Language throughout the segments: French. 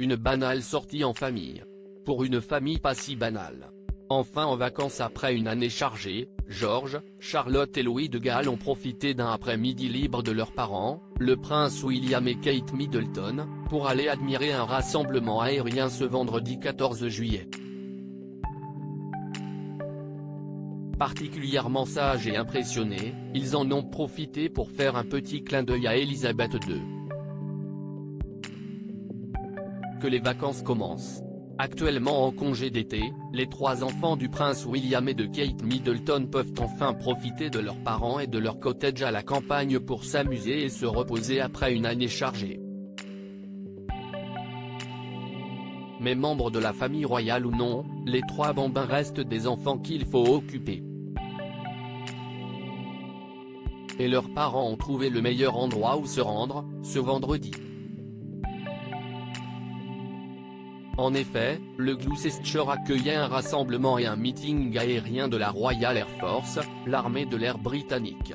une banale sortie en famille. Pour une famille pas si banale. Enfin en vacances après une année chargée, George, Charlotte et Louis de Galles ont profité d'un après-midi libre de leurs parents, le prince William et Kate Middleton, pour aller admirer un rassemblement aérien ce vendredi 14 juillet. Particulièrement sages et impressionnés, ils en ont profité pour faire un petit clin d'œil à Elisabeth II. Que les vacances commencent. Actuellement en congé d'été, les 3 enfants du prince William et de Kate Middleton peuvent enfin profiter de leurs parents et de leur cottage à la campagne pour s'amuser et se reposer après une année chargée. Mais membres de la famille royale ou non, les 3 bambins restent des enfants qu'il faut occuper. Et leurs parents ont trouvé le meilleur endroit où se rendre, ce vendredi. En effet, le Gloucester accueillait un rassemblement et un meeting aérien de la Royal Air Force, l'armée de l'air britannique.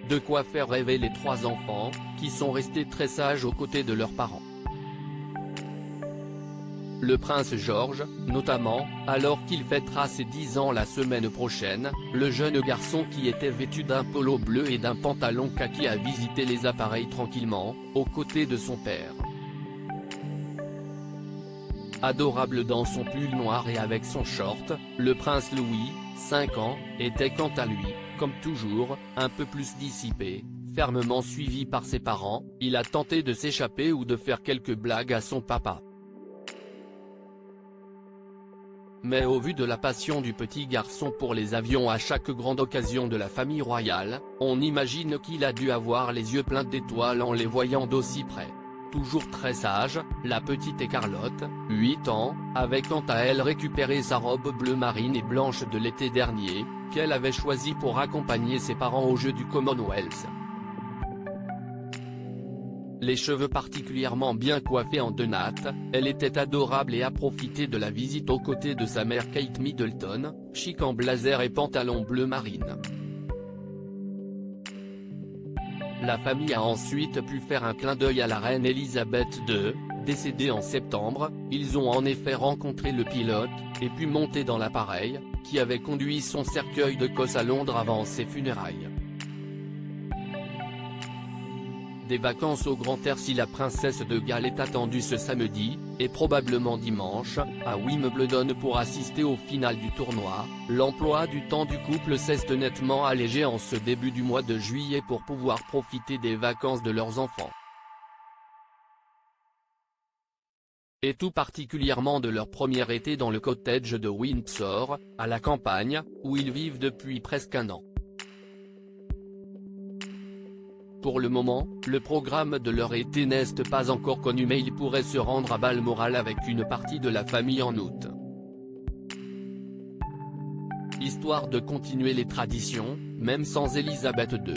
De quoi faire rêver les 3 enfants, qui sont restés très sages aux côtés de leurs parents. Le prince George, notamment, alors qu'il fêtera ses 10 ans la semaine prochaine, le jeune garçon qui était vêtu d'un polo bleu et d'un pantalon kaki a visité les appareils tranquillement, aux côtés de son père. Adorable dans son pull noir et avec son short, le prince Louis, 5 ans, était quant à lui, comme toujours, un peu plus dissipé, fermement suivi par ses parents. Il a tenté de s'échapper ou de faire quelques blagues à son papa. Mais au vu de la passion du petit garçon pour les avions à chaque grande occasion de la famille royale, on imagine qu'il a dû avoir les yeux pleins d'étoiles en les voyant d'aussi près. Toujours très sage, la petite Charlotte, 8 ans, avait quant à elle récupéré sa robe bleu marine et blanche de l'été dernier, qu'elle avait choisie pour accompagner ses parents aux Jeux du Commonwealth. Les cheveux particulièrement bien coiffés en 2 nattes, elle était adorable et a profité de la visite aux côtés de sa mère Kate Middleton, chic en blazer et pantalon bleu marine. La famille a ensuite pu faire un clin d'œil à la reine Elisabeth II, décédée en septembre. Ils ont en effet rencontré le pilote, et pu monter dans l'appareil, qui avait conduit son cercueil de cosse à Londres avant ses funérailles. Des vacances au grand air si la princesse de Galles est attendue ce samedi, et probablement dimanche, à Wimbledon pour assister au final du tournoi. L'emploi du temps du couple s'est nettement allégé en ce début du mois de juillet pour pouvoir profiter des vacances de leurs enfants. Et tout particulièrement de leur premier été dans le cottage de Windsor, à la campagne, où ils vivent depuis presque un an. Pour le moment, le programme de leur été n'est pas encore connu mais ils pourraient se rendre à Balmoral avec une partie de la famille en août. Histoire de continuer les traditions, même sans Elisabeth II.